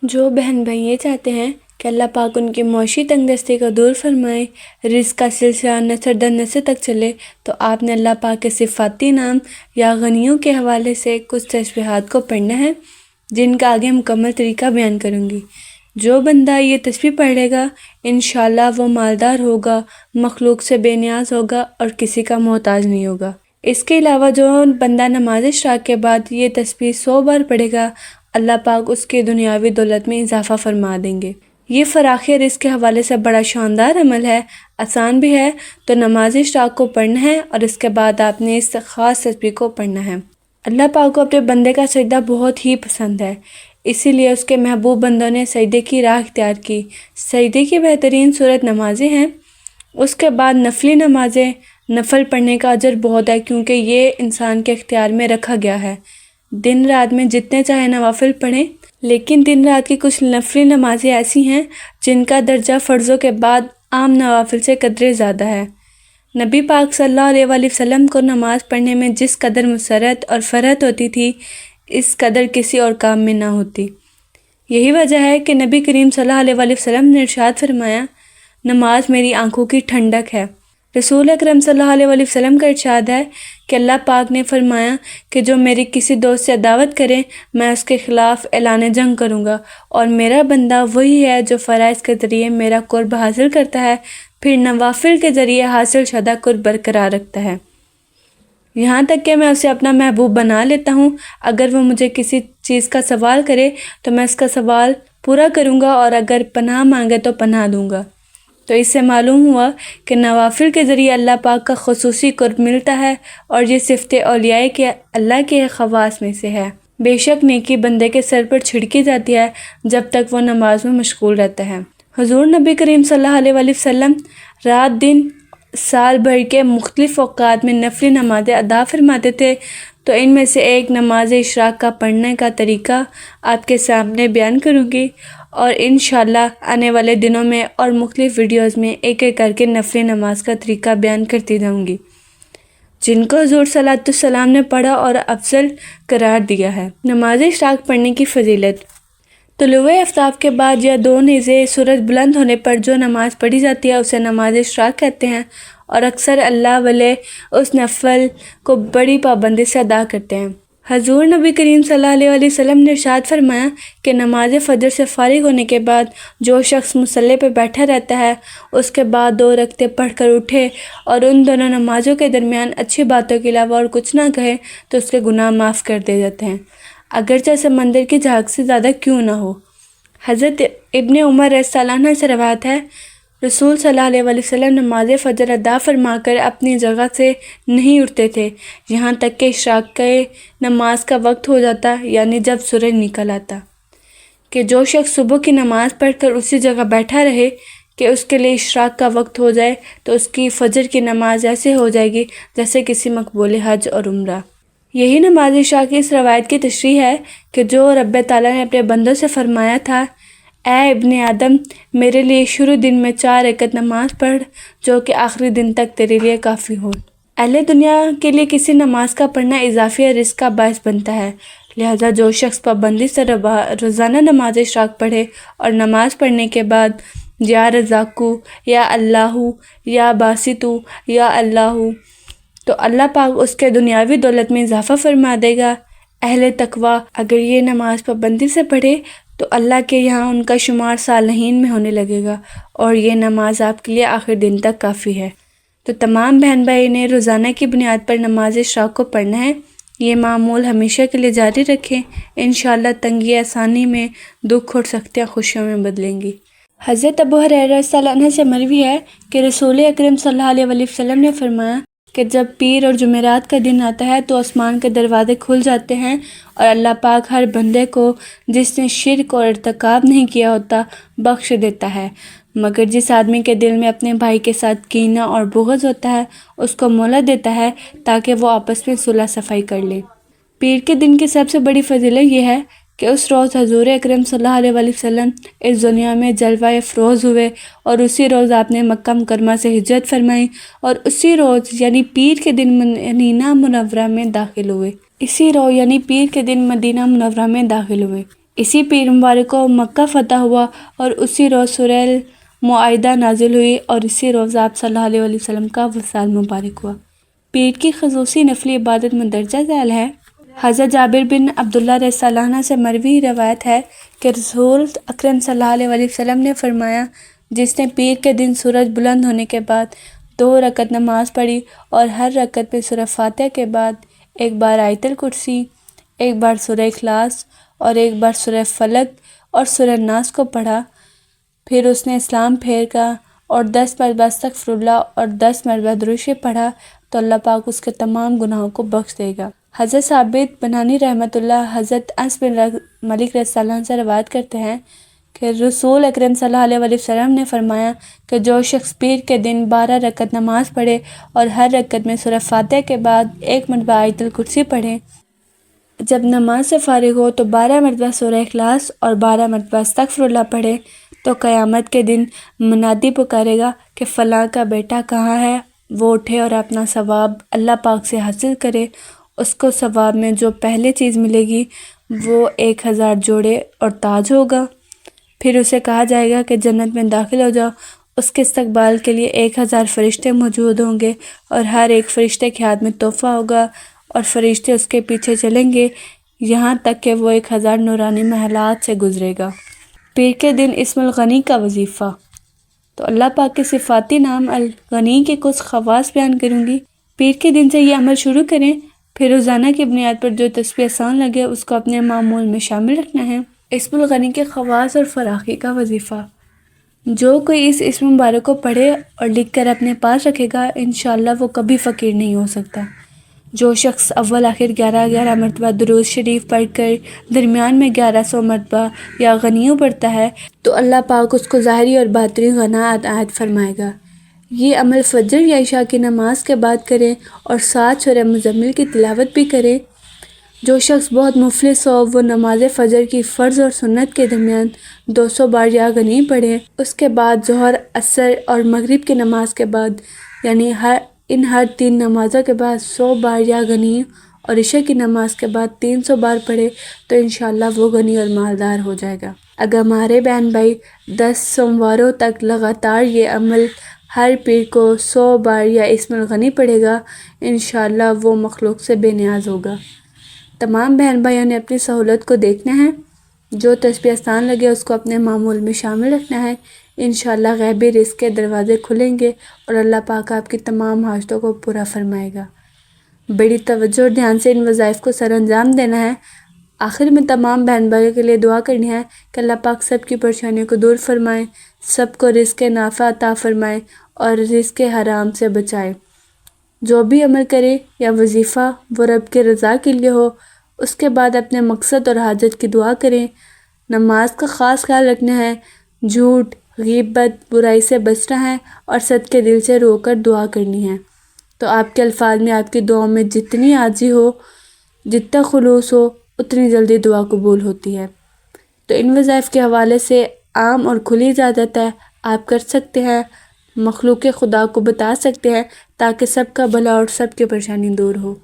جو بہن بھائی یہ چاہتے ہیں کہ اللہ پاک ان کی معاشی تنگ دستی کو دور فرمائے، رزق کا سلسلہ نسل در نسل تک چلے، تو آپ نے اللہ پاک کے صفاتی نام یا غنیوں کے حوالے سے کچھ تسبیحات کو پڑھنا ہے، جن کا آگے مکمل طریقہ بیان کروں گی۔ جو بندہ یہ تسبیح پڑھے گا انشاءاللہ وہ مالدار ہوگا، مخلوق سے بے نیاز ہوگا اور کسی کا محتاج نہیں ہوگا۔ اس کے علاوہ جو بندہ نماز اشراق کے بعد یہ تسبیح 100 بار پڑھے گا، اللہ پاک اس کی دنیاوی دولت میں اضافہ فرما دیں گے۔ یہ فراخی رزق کے حوالے سے بڑا شاندار عمل ہے، آسان بھی ہے، تو نماز اشراق کو پڑھنا ہے اور اس کے بعد آپ نے اس خاص تسبیح کو پڑھنا ہے۔ اللہ پاک کو اپنے بندے کا سجدہ بہت ہی پسند ہے، اسی لیے اس کے محبوب بندوں نے سجدے کی راہ اختیار کی۔ سجدے کی بہترین صورت نمازیں ہیں، اس کے بعد نفلی نمازیں۔ نفل پڑھنے کا اجر بہت ہے کیونکہ یہ انسان کے اختیار میں رکھا گیا ہے۔ دن رات میں جتنے چاہے نوافل پڑھیں، لیکن دن رات کی کچھ نفلی نمازیں ایسی ہیں جن کا درجہ فرضوں کے بعد عام نوافل سے قدرے زیادہ ہے۔ نبی پاک صلی اللہ علیہ وآلہ وسلم کو نماز پڑھنے میں جس قدر مسرت اور فرحت ہوتی تھی، اس قدر کسی اور کام میں نہ ہوتی۔ یہی وجہ ہے کہ نبی کریم صلی اللہ علیہ وآلہ وسلم نے ارشاد فرمایا، نماز میری آنکھوں کی ٹھنڈک ہے۔ رسول اکرم صلی اللہ علیہ وآلہ وسلم کا ارشاد ہے کہ اللہ پاک نے فرمایا کہ جو میری کسی دوست سے دعوت کرے میں اس کے خلاف اعلان جنگ کروں گا، اور میرا بندہ وہی ہے جو فرائض کے ذریعے میرا قرب حاصل کرتا ہے، پھر نوافل کے ذریعے حاصل شدہ قرب برقرار رکھتا ہے، یہاں تک کہ میں اسے اپنا محبوب بنا لیتا ہوں۔ اگر وہ مجھے کسی چیز کا سوال کرے تو میں اس کا سوال پورا کروں گا، اور اگر پناہ مانگے تو پناہ دوں گا۔ تو اس سے معلوم ہوا کہ نوافل کے ذریعے اللہ پاک کا خصوصی قرب ملتا ہے، اور یہ صفت اولیاء کے اللہ کے خواص میں سے ہے۔ بے شک نیکی بندے کے سر پر چھڑکی جاتی ہے جب تک وہ نماز میں مشغول رہتا ہے۔ حضور نبی کریم صلی اللہ علیہ وآلہ وسلم رات دن سال بھر کے مختلف اوقات میں نفلی نمازیں ادا فرماتے تھے، تو ان میں سے ایک نماز اشراق کا پڑھنے کا طریقہ آپ کے سامنے بیان کروں گی، اور انشاءاللہ آنے والے دنوں میں اور مختلف ویڈیوز میں ایک ایک کر کے نفلی نماز کا طریقہ بیان کرتی جاؤں گی، جن کو حضور صلی اللہ علیہ وسلم نے پڑھا اور افضل قرار دیا ہے۔ نماز اشراق پڑھنے کی فضیلت۔ طلوع آفتاب کے بعد یا 2 نیزے سورج بلند ہونے پر جو نماز پڑھی جاتی ہے اسے نماز اشراق کہتے ہیں، اور اکثر اللہ والے اس نفل کو بڑی پابندی سے ادا کرتے ہیں۔ حضور نبی کریم صلی اللہ علیہ وآلہ وسلم نے ارشاد فرمایا کہ نماز فجر سے فارغ ہونے کے بعد جو شخص مصلی پہ بیٹھا رہتا ہے، اس کے بعد 2 رکعتیں پڑھ کر اٹھے اور ان دونوں نمازوں کے درمیان اچھی باتوں کے علاوہ اور کچھ نہ کہے تو اس کے گناہ معاف کر دیے جاتے ہیں، اگرچہ سمندر کی جھاگ سے زیادہ کیوں نہ ہو۔ حضرت ابن عمر رضی اللہ عنہ سے روایت ہے، رسول صلی اللہ علیہ وآلہ وسلم نماز فجر ادا فرما کر اپنی جگہ سے نہیں اٹھتے تھے یہاں تک کہ اشراق کے نماز کا وقت ہو جاتا، یعنی جب سورج نکل آتا، کہ جو شخص صبح کی نماز پڑھ کر اسی جگہ بیٹھا رہے کہ اس کے لیے اشراق کا وقت ہو جائے تو اس کی فجر کی نماز ایسے ہو جائے گی جیسے کسی مقبول حج اور عمرہ۔ یہی نماز عشاء کی اس روایت کی تشریح ہے کہ جو رب تعالیٰ نے اپنے بندوں سے فرمایا تھا، اے ابن آدم میرے لیے شروع دن میں 4 رکعت نماز پڑھ جو کہ آخری دن تک تیرے لیے کافی ہو۔ اہل دنیا کے لیے کسی نماز کا پڑھنا اضافی رزق کا باعث بنتا ہے، لہذا جو شخص پابندی سے روزانہ نماز اشراق پڑھے اور نماز پڑھنے کے بعد یا رزاقو یا اللہ یا باسطو یا اللہ، تو اللہ پاک اس کے دنیاوی دولت میں اضافہ فرما دے گا۔ اہل تقویٰ اگر یہ نماز پابندی سے پڑھے تو اللہ کے یہاں ان کا شمار صالحین میں ہونے لگے گا، اور یہ نماز آپ کے لیے آخر دن تک کافی ہے۔ تو تمام بہن بھائی نے روزانہ کی بنیاد پر نماز اشراق کو پڑھنا ہے۔ یہ معمول ہمیشہ کے لیے جاری رکھیں، انشاءاللہ تنگی آسانی میں، دکھ اور سختیاں خوشیوں میں بدلیں گی۔ حضرت ابو ہریرہ رضی اللہ عنہ سے مروی ہے کہ رسول اکرم صلی اللہ علیہ وآلہ وسلم نے فرمایا کہ جب پیر اور جمعرات کا دن آتا ہے تو آسمان کے دروازے کھل جاتے ہیں اور اللہ پاک ہر بندے کو جس نے شرک اور ارتکاب نہیں کیا ہوتا بخش دیتا ہے، مگر جس آدمی کے دل میں اپنے بھائی کے ساتھ کینہ اور بغض ہوتا ہے اس کو مہلت دیتا ہے تاکہ وہ آپس میں صلح صفائی کر لے۔ پیر کے دن کی سب سے بڑی فضیلت یہ ہے کہ اس روز حضور اکرم صلی اللہ علیہ وآلہ وسلم اس دنیا میں جلوہ افروز ہوئے، اور اسی روز آپ نے مکہ مکرمہ سے ہجرت فرمائی، اور اسی روز یعنی پیر کے دن مدینہ منورہ میں داخل ہوئے۔ اسی پیر مبارک کو مکہ فتح ہوا اور اسی روز سورہ المائدہ نازل ہوئی اور اسی روز آپ صلی اللہ علیہ وسلم کا وصال مبارک ہوا۔ پیر کی خصوصی نفلی عبادت مندرجہ ذیل ہے۔ حضرت جابر بن عبداللہ رضی اللہ عنہ سے مروی روایت ہے کہ رسول اکرم صلی اللہ علیہ وسلم نے فرمایا، جس نے پیر کے دن سورج بلند ہونے کے بعد 2 رکعت نماز پڑھی اور ہر رکعت میں سورہ فاتحہ کے بعد ایک بار آیت الکرسی، ایک بار سورہ اخلاص اور ایک بار سورہ فلق اور سورہ ناس کو پڑھا، پھر اس نے اسلام پھیر کا اور 10 مرتبہ استغفر اللہ اور 10 مرتبہ درود شریف پڑھا تو اللہ پاک اس کے تمام گناہوں کو بخش دے گا۔ حضرت ثابت بنانی رحمۃ اللہ حضرت انس بن مالک رضی اللہ عنہ سے روایت کرتے ہیں کہ رسول اکرم صلی اللہ علیہ وسلم نے فرمایا کہ جو شخص پیر کے دن 12 رکعت نماز پڑھے اور ہر رکعت میں سورہ فاتحہ کے بعد ایک مرتبہ آیت الکرسی پڑھے، جب نماز سے فارغ ہو تو 12 مرتبہ سورہ اخلاص اور 12 مرتبہ استغفر اللہ پڑھے تو قیامت کے دن منادی پکارے گا کہ فلاں کا بیٹا کہاں ہے، وہ اٹھے اور اپنا ثواب اللہ پاک سے حاصل کرے۔ اس کو ثواب میں جو پہلے چیز ملے گی وہ 1000 جوڑے اور تاج ہوگا۔ پھر اسے کہا جائے گا کہ جنت میں داخل ہو جاؤ۔ اس کے استقبال کے لیے 1000 فرشتے موجود ہوں گے اور ہر ایک فرشتے کے ہاتھ میں تحفہ ہوگا اور فرشتے اس کے پیچھے چلیں گے یہاں تک کہ وہ 1000 نورانی محلات سے گزرے گا۔ پیر کے دن اسم الغنی کا وظیفہ۔ تو اللہ پاک کے صفاتی نام الغنی کے کچھ خواص بیان کروں گی۔ پیر کے دن سے یہ عمل شروع کریں، پھر روزانہ کی بنیاد پر جو تسبیح آسان لگے اس کو اپنے معمول میں شامل رکھنا ہے۔ اسم الغنی کے خواص اور فراخی کا وظیفہ۔ جو کوئی اس اسم مبارک کو پڑھے اور لکھ کر اپنے پاس رکھے گا انشاءاللہ وہ کبھی فقیر نہیں ہو سکتا۔ جو شخص اول آخر 11 مرتبہ درود شریف پڑھ کر درمیان میں 1100 مرتبہ یا غنیوں پڑھتا ہے تو اللہ پاک اس کو ظاہری اور باطنی غنا عطا فرمائے گا۔ یہ عمل فجر یا عشاء کی نماز کے بعد کریں اور ساتھ سورہ مزمل کی تلاوت بھی کریں۔ جو شخص بہت مفلس ہو وہ نماز فجر کی فرض اور سنت کے درمیان 200 بار یا غنی پڑھے، اس کے بعد ظہر، عصر اور مغرب کی نماز کے بعد یعنی ہر 3 نمازوں کے بعد 100 بار یا غنی اور عشاء کی نماز کے بعد 300 بار پڑھے تو انشاءاللہ وہ غنی اور مالدار ہو جائے گا۔ اگر ہمارے بہن بھائی 10 سومواروں تک لگاتار یہ عمل ہر پیر کو 100 بار یا اسم الغنی پڑھے گا انشاءاللہ وہ مخلوق سے بے نیاز ہوگا۔ تمام بہن بھائیوں نے اپنی سہولت کو دیکھنا ہے، جو تسبیح آسان لگے اس کو اپنے معمول میں شامل رکھنا ہے۔ انشاءاللہ غیبی رزق کے دروازے کھلیں گے اور اللہ پاک آپ کی تمام حاجتوں کو پورا فرمائے گا۔ بڑی توجہ اور دھیان سے ان وظائف کو سر انجام دینا ہے۔ آخر میں تمام بہن بھائیوں کے لیے دعا کرنی ہے کہ اللہ پاک سب کی پریشانیوں کو دور فرمائے، سب کو رزق نافع عطا فرمائے اور رزق حرام سے بچائے۔ جو بھی عمل کرے یا وظیفہ وہ رب کے رضا کے لیے ہو۔ اس کے بعد اپنے مقصد اور حاجت کی دعا کریں۔ نماز کا خاص خیال رکھنا ہے، جھوٹ، غیبت، برائی سے بچنا ہے اور صدقے دل سے رو کر دعا کرنی ہے۔ تو آپ کے الفاظ میں، آپ کی دعاؤں میں جتنی عاجزی ہو، جتنا خلوص ہو، اتنی جلدی دعا قبول ہوتی ہے۔ تو ان وظائف کے حوالے سے عام اور کھلی اجازت ہے، آپ کر سکتے ہیں، مخلوق خدا کو بتا سکتے ہیں تاکہ سب کا بھلا اور سب کی پریشانی دور ہو۔